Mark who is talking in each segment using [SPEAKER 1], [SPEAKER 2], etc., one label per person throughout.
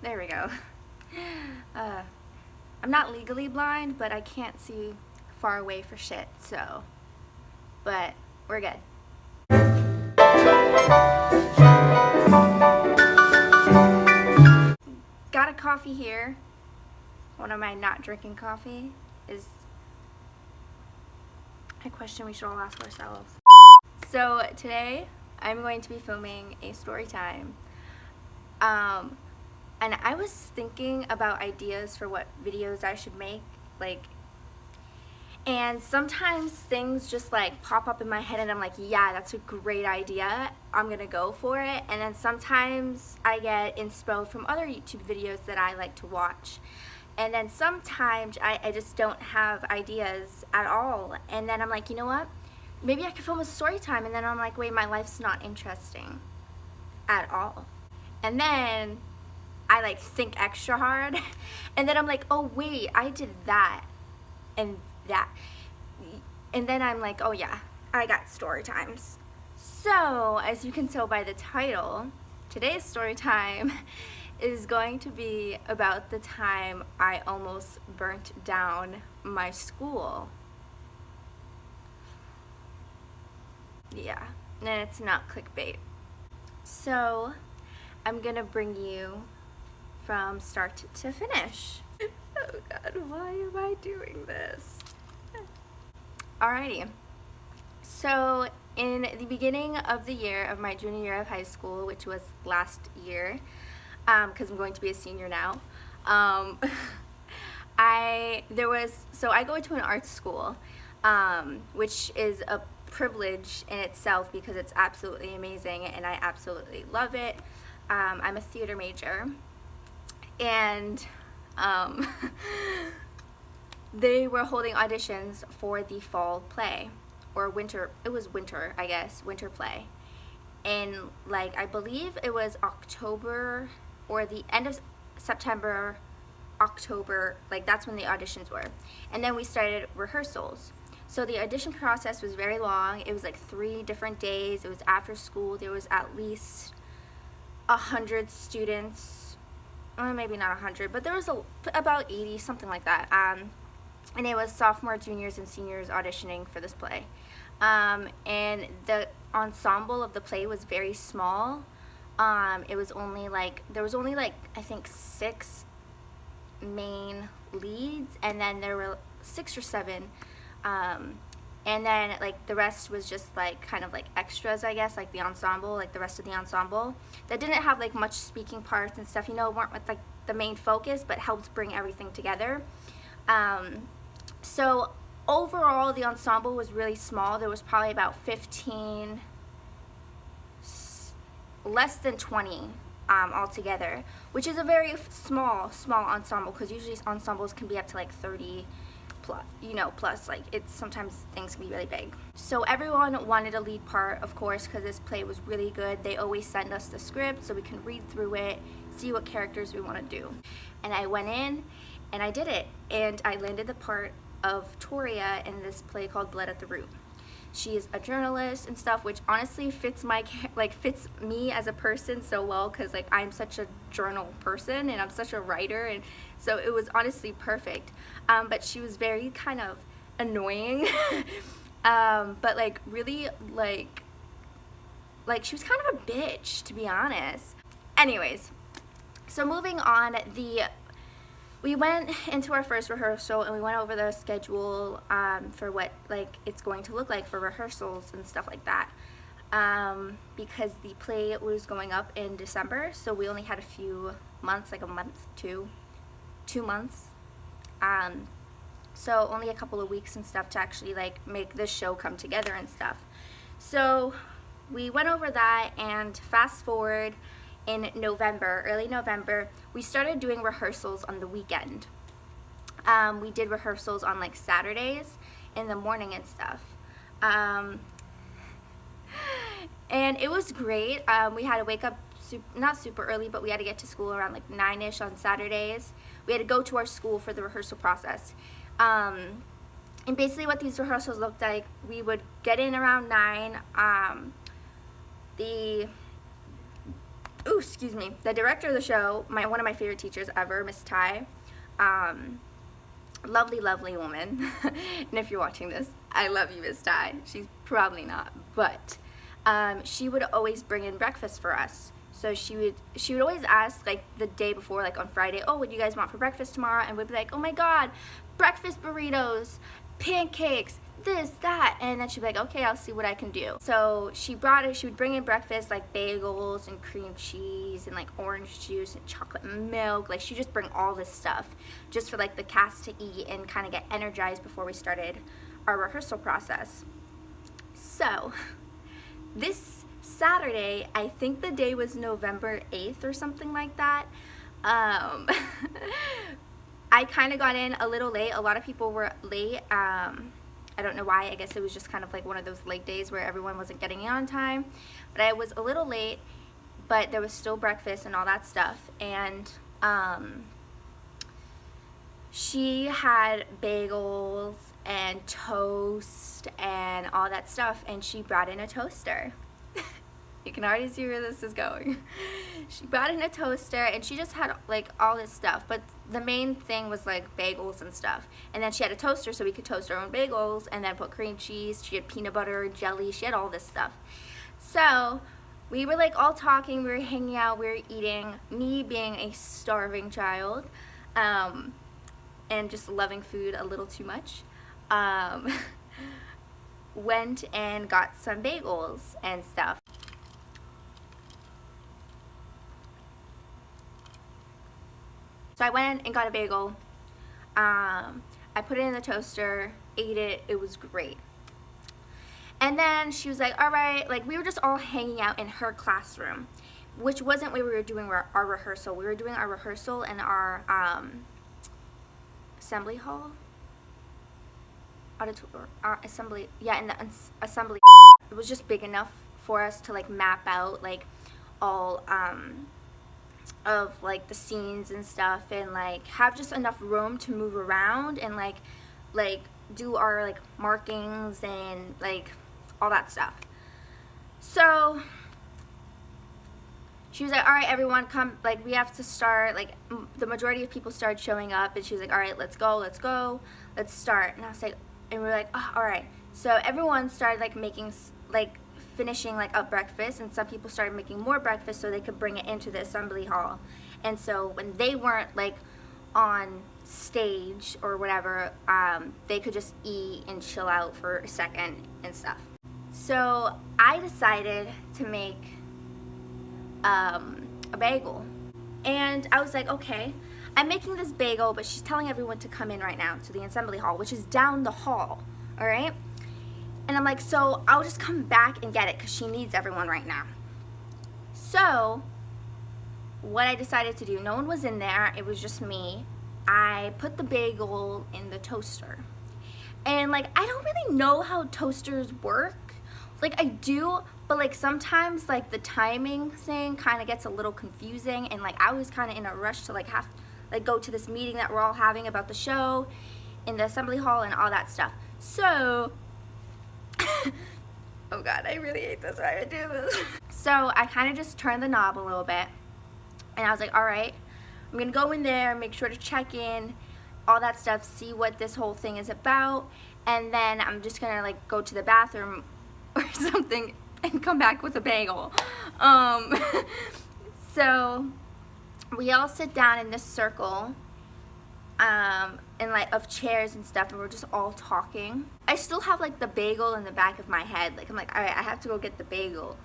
[SPEAKER 1] There we go. I'm not legally blind, but I can't see far away for shit, so, but we're good. Got a coffee here. What am I not drinking coffee? Is a question we should all ask ourselves. So today I'm going to be filming a story time. And I was thinking about ideas for what videos I should make, and sometimes things just pop up in my head and I'm like, yeah, that's a great idea, I'm gonna go for it. And then sometimes I get inspo from other YouTube videos that I like to watch. And then sometimes I just don't have ideas at all. And then I'm like, you know what? Maybe I could film a story time. And then I'm like, wait, my life's not interesting at all. And then I think extra hard. And then I'm like, oh wait, I did that and that. And then I'm like, oh yeah, I got story times. So as you can tell by the title, today's story time is going to be about the time I almost burnt down my school. Yeah, and it's not clickbait. So I'm gonna bring you from start to finish. Oh God, why am I doing this? Alrighty, so in the beginning of the year of my junior year of high school, which was last year, because I'm going to be a senior now, I go to an art school, which is a privilege in itself because it's absolutely amazing and I absolutely love it. I'm a theater major, and they were holding auditions for the fall play, or winter, it was winter, I guess, winter play. And I believe it was October or the end of September, October, that's when the auditions were. And then we started rehearsals. So the audition process was very long. It was 3 different days. It was after school. There was at least 100 students, or maybe not 100, but there was about 80, something like that. And it was sophomore, juniors, and seniors auditioning for this play. And the ensemble of the play was very small. It was only there was only I think 6 main leads, and then there were 6 or 7, and then the rest was just kind of extras, I guess, the ensemble, the rest of the ensemble that didn't have much speaking parts and stuff, weren't with the main focus, but helped bring everything together. So overall the ensemble was really small. There was probably about 15, less than 20 altogether, which is a very small ensemble, because usually ensembles can be up to 30 plus, plus it's sometimes things can be really big. So everyone wanted a lead part, of course, because this play was really good. They always send us the script so we can read through it, see what characters we want to do. And I went in and I did it, and I landed the part of Toria in this play called Blood at the Root. She is a journalist and stuff, which honestly fits fits me as a person so well, because I'm such a journal person and I'm such a writer, and so it was honestly perfect. But she was very kind of annoying, but really she was kind of a bitch, to be honest. Anyways, so moving on, we went into our first rehearsal and we went over the schedule for what it's going to look like for rehearsals and stuff like that, because the play was going up in December, so we only had a few months, a month, 2 months, so only a couple of weeks and stuff to actually make this show come together and stuff. So we went over that, and fast forward, in November, early November, we started doing rehearsals on the weekend. We did rehearsals on Saturdays in the morning and stuff. And it was great. We had to wake up not super early, but we had to get to school around 9-ish on Saturdays. We had to go to our school for the rehearsal process. And basically what these rehearsals looked like, we would get in around 9. ooh, excuse me, the director of the show, one of my favorite teachers ever, Miss Ty, lovely, lovely woman. And if you're watching this, I love you, Miss Ty. She's probably not, but she would always bring in breakfast for us. So she would always ask, like, the day before, like on Friday, oh, what do you guys want for breakfast tomorrow? And we'd be like, oh my God, breakfast burritos, pancakes, this, that. And then she'd be like, okay, I'll see what I can do. So she would bring in breakfast, like bagels and cream cheese and like orange juice and chocolate milk. Like, she'd just bring all this stuff just for like the cast to eat and kind of get energized before we started our rehearsal process. So this Saturday, I think the day was November 8th or something like that. I kind of got in a little late. A lot of people were late. I don't know why. I guess it was just kind of like one of those late days where everyone wasn't getting in on time. But I was a little late, but there was still breakfast and all that stuff. And she had bagels and toast and all that stuff, and she brought in a toaster. You can already see where this is going. She brought in a toaster, and she just had like all this stuff, but the main thing was like bagels and stuff. And then she had a toaster so we could toast our own bagels and then put cream cheese. She had peanut butter, jelly, she had all this stuff. So we were like all talking, we were hanging out, we were eating, me being a starving child, and just loving food a little too much. Went and got some bagels and stuff. So I went and got a bagel. I put it in the toaster, ate it, it was great. And then she was like, all right, like we were just all hanging out in her classroom, which wasn't where we were doing our rehearsal. We were doing our rehearsal in our assembly hall? Assembly, yeah, in the assembly. It was just big enough for us to like map out like all of like the scenes and stuff, and like have just enough room to move around and like do our like markings and like all that stuff. So she was like, all right, everyone come, like we have to start. Like the majority of people started showing up, and she was like, all right, let's go, let's start. And I was like, and we were like, oh, all right. So everyone started like finishing like up breakfast, and some people started making more breakfast so they could bring it into the assembly hall. And so when they weren't like on stage or whatever, they could just eat and chill out for a second and stuff. So I decided to make a bagel, and I was like, okay, I'm making this bagel, but she's telling everyone to come in right now to the assembly hall, which is down the hall, all right? And I'm like, so I'll just come back and get it because she needs everyone right now. So what I decided to do, no one was in there, it was just me. I put the bagel in the toaster. And like, I don't really know how toasters work. Like I do, but like sometimes like the timing thing kind of gets a little confusing, and like I was kind of in a rush to like go to this meeting that we're all having about the show in the assembly hall and all that stuff. So oh God, I really hate this when I do this. So I kind of just turned the knob a little bit, and I was like, all right, I'm gonna go in there, make sure to check in, all that stuff, see what this whole thing is about, and then I'm just gonna like go to the bathroom or something and come back with a bagel. So we all sit down in this circle, and like of chairs and stuff, and we're just all talking. I still have like the bagel in the back of my head. Like I'm like, all right, I have to go get the bagel.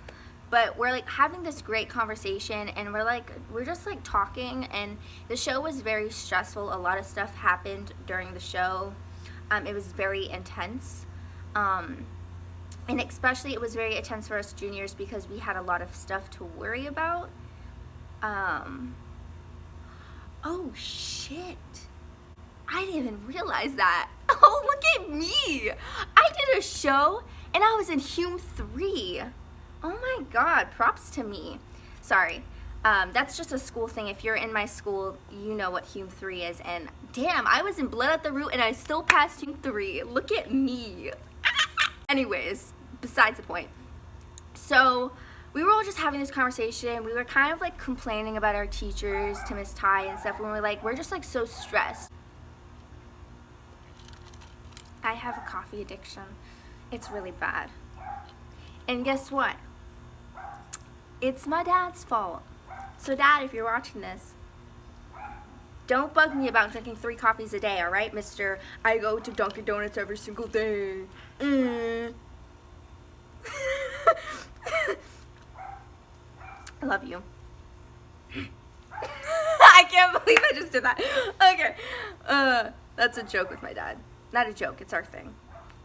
[SPEAKER 1] But we're like having this great conversation, and we're just like talking, and the show was very stressful. A lot of stuff happened during the show. It was very intense. And especially it was very intense for us juniors because we had a lot of stuff to worry about. Oh shit. I didn't even realize that. Oh, look at me. I did a show and I was in Hume 3. Oh my God, props to me. Sorry. That's just a school thing. If you're in my school, you know what Hume 3 is. And damn, I was in Blood at the Root and I still passed Hume 3. Look at me. Anyways, besides the point. So we were all just having this conversation. We were kind of like complaining about our teachers to Miss Ty and stuff. And we were like, we're just like so stressed. I have a coffee addiction. It's really bad. And guess what? It's my dad's fault. So Dad, if you're watching this, don't bug me about drinking 3 coffees a day, alright, Mr. I go to Dunkin' Donuts every single day. I love you. I can't believe I just did that. Okay. That's a joke with my dad. Not a joke, it's our thing.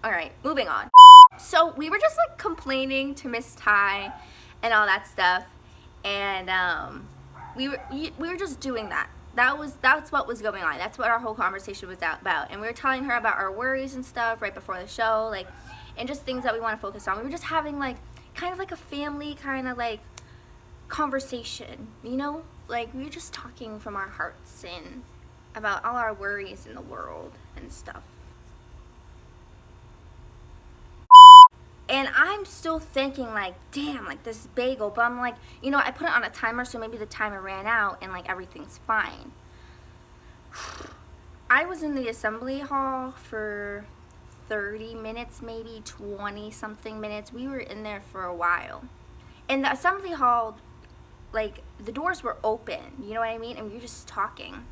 [SPEAKER 1] Alright, moving on. So we were just like complaining to Miss Ty and all that stuff. And we were just doing that. That's what was going on. That's what our whole conversation was about. And we were telling her about our worries and stuff right before the show, like, and just things that we want to focus on. We were just having like kind of like a family kind of like conversation, you know? Like we were just talking from our hearts and about all our worries in the world and stuff. And I'm still thinking like, damn, like this bagel, but I'm like, you know, I put it on a timer, so maybe the timer ran out and like everything's fine. I was in the assembly hall for 30 minutes, maybe 20 something minutes. We were in there for a while. And the assembly hall, like the doors were open, you know what I mean? And we were just talking.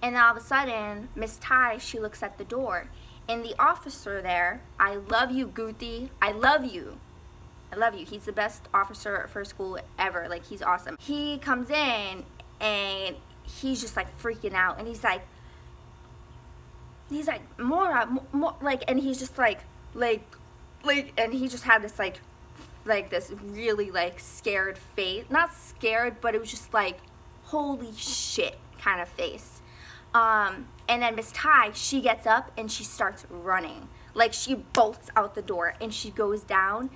[SPEAKER 1] And all of a sudden, Miss Ty, she looks at the door. And the officer there, I love you, Guti. I love you. I love you. He's the best officer for school ever. Like, he's awesome. He comes in, and he's just, like, freaking out. And he's like, Mora, like, and he's just, like, and he just had this, like this really, like, scared face. Not scared, but it was just, like, holy shit kind of face. And then Miss Ty, she gets up and she starts running. Like she bolts out the door and she goes down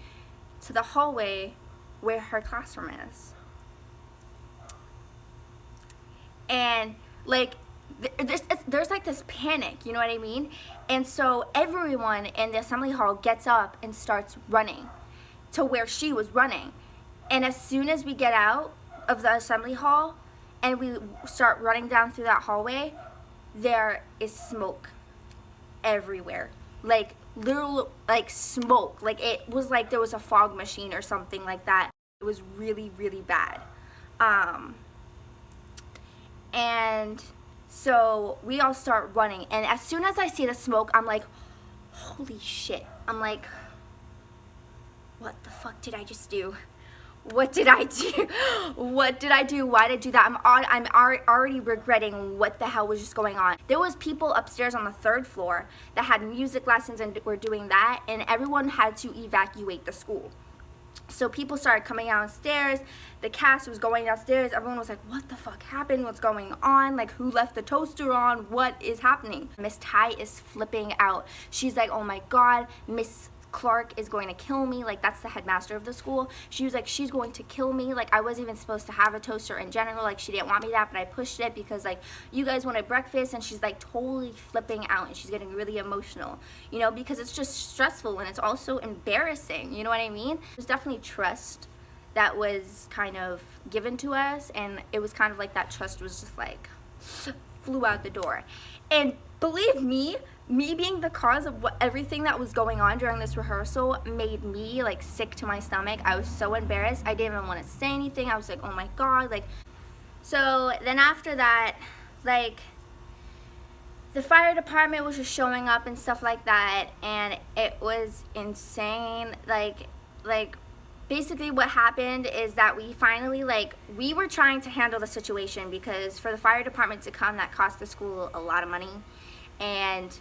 [SPEAKER 1] to the hallway where her classroom is. And like there's like this panic, you know what I mean? And so everyone in the assembly hall gets up and starts running to where she was running. And as soon as we get out of the assembly hall and we start running down through that hallway, there is smoke everywhere, like literal like smoke, like it was like there was a fog machine or something like that. It was really, really bad. And so we all start running, and as soon as I see the smoke, I'm like, holy shit. I'm like, what the fuck did I just do? What did I do? What did I do? Why did I do that? I'm already regretting what the hell was just going on. There was people upstairs on the 3rd floor that had music lessons and were doing that, and everyone had to evacuate the school. So people started coming downstairs. The cast was going downstairs. Everyone was like, what the fuck happened? What's going on? Like, who left the toaster on? What is happening? Miss Ty is flipping out. She's like, oh my God, Miss Clark is going to kill me. Like, that's the headmaster of the school. She was like, she's going to kill me. Like, I wasn't even supposed to have a toaster in general. Like, she didn't want me that, but I pushed it because like you guys wanted breakfast. And she's like totally flipping out, and she's getting really emotional, you know, because it's just stressful and it's also embarrassing, you know what I mean? There's definitely trust that was kind of given to us, and it was kind of like that trust was just like flew out the door. And believe me being the cause of everything that was going on during this rehearsal made me like sick to my stomach. I was so embarrassed. I didn't even want to say anything. I was like, oh my God. Like, so then after that, like the fire department was just showing up and stuff like that, and it was insane. Like basically what happened is that we finally, like, we were trying to handle the situation because for the fire department to come, that cost the school a lot of money. And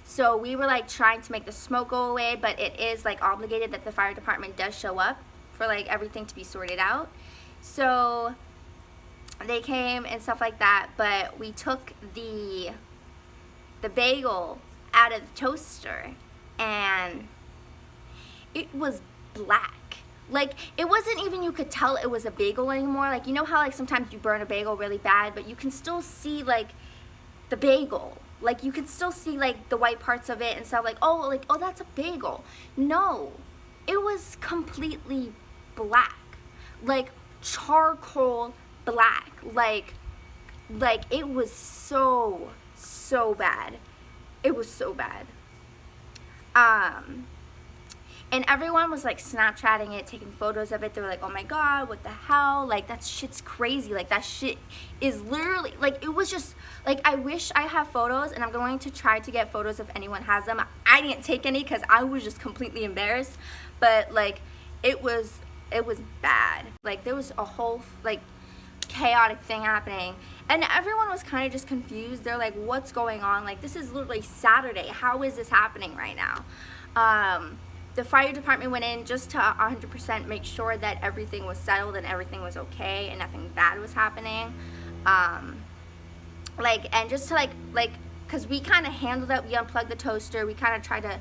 [SPEAKER 1] so we were like trying to make the smoke go away, but it is like obligated that the fire department does show up for like everything to be sorted out. So they came and stuff like that, but we took the bagel out of the toaster and it was black. Like, it wasn't even, you could tell it was a bagel anymore. Like, you know how like sometimes you burn a bagel really bad, but you can still see like the bagel. Like, you can still see like the white parts of it and stuff, like, oh, that's a bagel. No, it was completely black, like charcoal black, like it was so bad. It was so bad. And everyone was like Snapchatting it, taking photos of it. They were like, oh my god, what the hell? Like, that shit's crazy. Like, that shit is literally, like, it was just, like, I wish I have photos, and I'm going to try to get photos if anyone has them. I didn't take any because I was just completely embarrassed. But, like, it was bad. Like, there was a whole, like, chaotic thing happening. And everyone was kind of just confused. They're like, what's going on? Like, this is literally Saturday. How is this happening right now? The fire department went in just to 100% make sure that everything was settled and everything was okay and nothing bad was happening. Like, and just to like, because we kind of handled it. We unplugged the toaster. We kind of tried to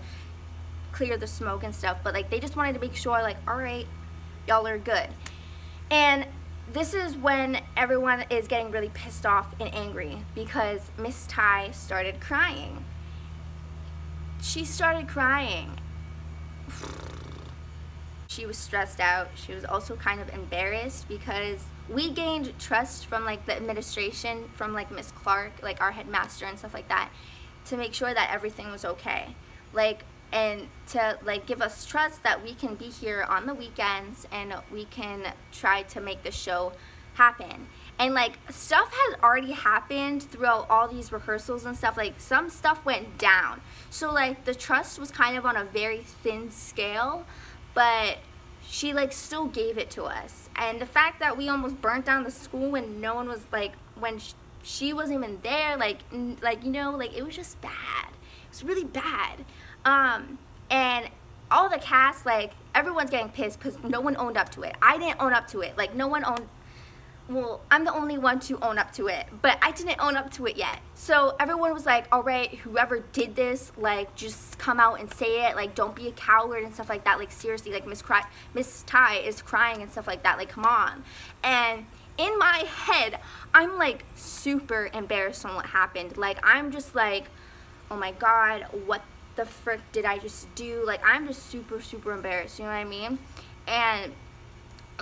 [SPEAKER 1] clear the smoke and stuff. But, like, they just wanted to make sure, like, all right, y'all are good. And this is when everyone is getting really pissed off and angry because Miss Ty started crying. She started crying. She was stressed out. She was also kind of embarrassed because we gained trust from, like, the administration, from, like, Miss Clark, like, our headmaster and stuff like that, to make sure that everything was okay. Like, and to, like, give us trust that we can be here on the weekends and we can try to make the show happen. And, like, stuff has already happened throughout all these rehearsals and stuff. Like, some stuff went down. So, like, the trust was kind of on a very thin scale, but she, like, still gave it to us. And the fact that we almost burnt down the school when no one was, like, when she wasn't even there, like, you know, like, it was just bad. It was really bad. And all the cast, like, everyone's getting pissed because no one owned up to it. I didn't own up to it. Like, no one owned, well, I'm the only one to own up to it, but I didn't own up to it yet. So everyone was like, all right, whoever did this, like, just come out and say it. Like, don't be a coward and stuff like that. Like, seriously, like, Miss Ty is crying and stuff like that. Like, come on. And in my head, I'm, like, super embarrassed on what happened. Like, I'm just like, oh my god, what the frick did I just do? Like, I'm just super embarrassed, you know what I mean? And,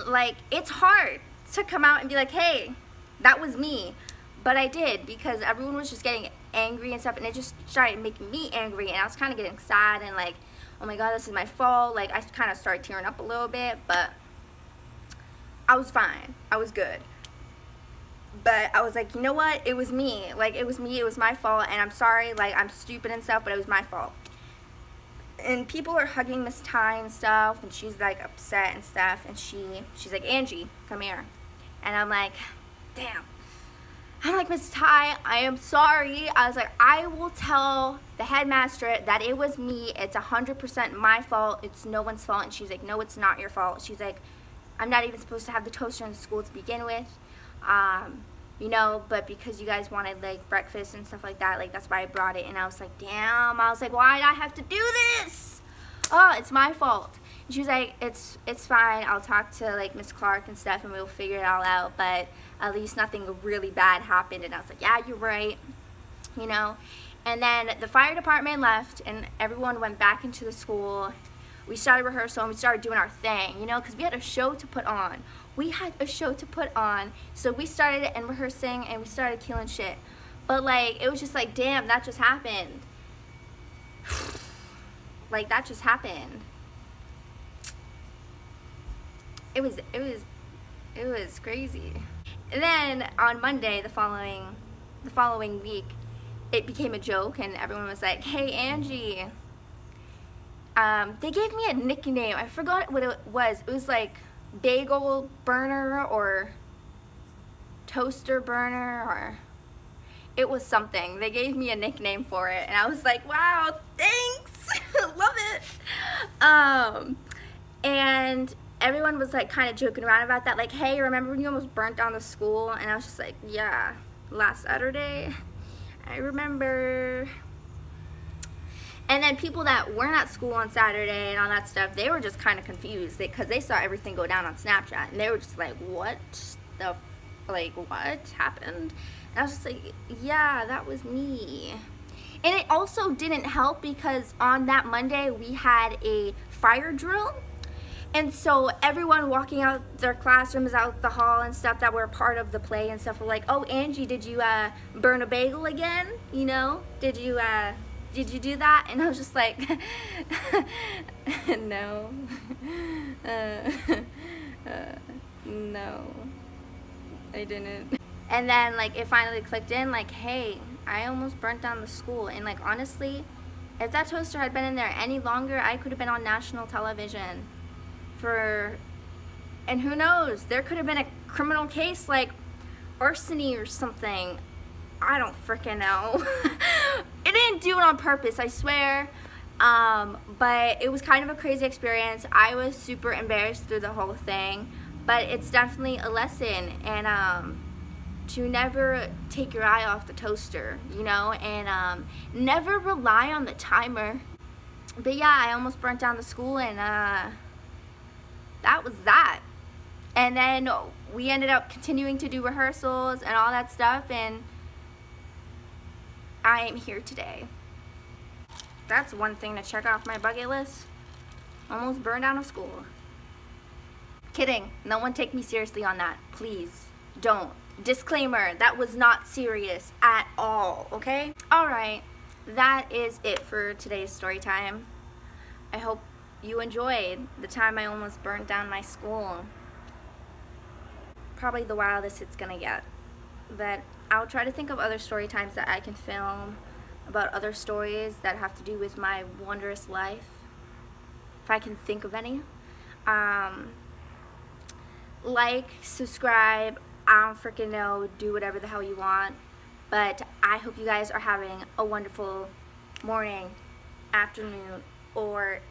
[SPEAKER 1] like, it's hard to come out and be like, hey, that was me. But I did, because everyone was just getting angry and stuff, and it just started making me angry, and I was kind of getting sad and like, oh my god, this is my fault. Like, I kind of started tearing up a little bit, but I was fine. I was good. But I was like, you know what? It was me. Like, it was me. It was my fault, and I'm sorry. Like, I'm stupid and stuff, but it was my fault. And people are hugging Miss Ty and stuff, and she's, like, upset and stuff, and she's like, Angie, come here. And I'm like, damn. I'm like, Miss Ty, I am sorry. I was like, I will tell the headmaster that it was me. It's 100% my fault. It's no one's fault. And she's like, no, it's not your fault. She's like, I'm not even supposed to have the toaster in the school to begin with. You know, but because you guys wanted, like, breakfast and stuff like that, like, that's why I brought it. And I was like, damn. I was like, why did I have to do this? Oh, it's my fault. And she was like, it's fine. I'll talk to, like, Miss Clark and stuff, and we'll figure it all out. But at least nothing really bad happened. And I was like, yeah, you're right. You know? And then the fire department left, and everyone went back into the school. We started rehearsal, and we started doing our thing, you know, because we had a show to put on. We had a show to put on, so we started and rehearsing, and we started killing shit. But, like, it was just like, damn, that just happened. Like, that just happened. It was crazy. And then on Monday, the following week, it became a joke, and everyone was like, hey, Angie. They gave me a nickname. I forgot what it was. It was like bagel burner or toaster burner, or it was something. They gave me a nickname for it, and I was like, wow, thanks. Love it. And everyone was like kind of joking around about that, like, hey, remember when you almost burnt down the school? And I was just like, yeah, last Saturday, I remember. And then people that weren't at school on Saturday and all that stuff, they were just kind of confused because they saw everything go down on Snapchat, and they were just like, what happened? And I was just like, yeah, that was me. And it also didn't help because on that Monday we had a fire drill, And so everyone walking out their classrooms, out the hall and stuff that were part of the play and stuff were like, oh, Angie, did you burn a bagel again? You know, did you do that? And I was just like, no, no, I didn't. And then like it finally clicked in, like, hey, I almost burnt down the school. And like honestly, if that toaster had been in there any longer, I could have been on national television and who knows, there could have been a criminal case like arson or something. I don't freaking know. I didn't do it on purpose, I swear. But it was kind of a crazy experience. I was super embarrassed through the whole thing, but it's definitely a lesson, and to never take your eye off the toaster, you know, and never rely on the timer. But yeah, I almost burnt down the school, and that was that. And then we ended up continuing to do rehearsals and all that stuff, and I am here today. That's one thing to check off my bucket list. Almost burned down a school. Kidding. No one take me seriously on that. Please don't. Disclaimer, that was not serious at all, okay? Alright, that is it for today's story time. I hope you enjoyed the time I almost burned down my school. Probably the wildest it's gonna get. But I'll try to think of other story times that I can film about other stories that have to do with my wondrous life, if I can think of any. Like, subscribe, I don't freaking know, do whatever the hell you want. But I hope you guys are having a wonderful morning, afternoon, or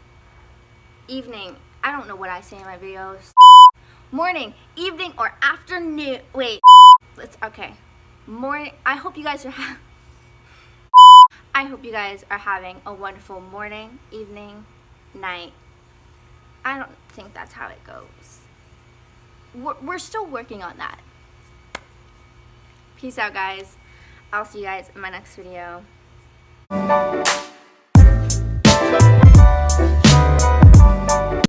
[SPEAKER 1] evening. I don't know what I say in my videos. Morning, evening, or afternoon. Wait, okay. Morning. I hope you guys are having a wonderful morning, evening, night. I don't think that's how it goes. We're still working on that. Peace out, guys. I'll see you guys in my next video.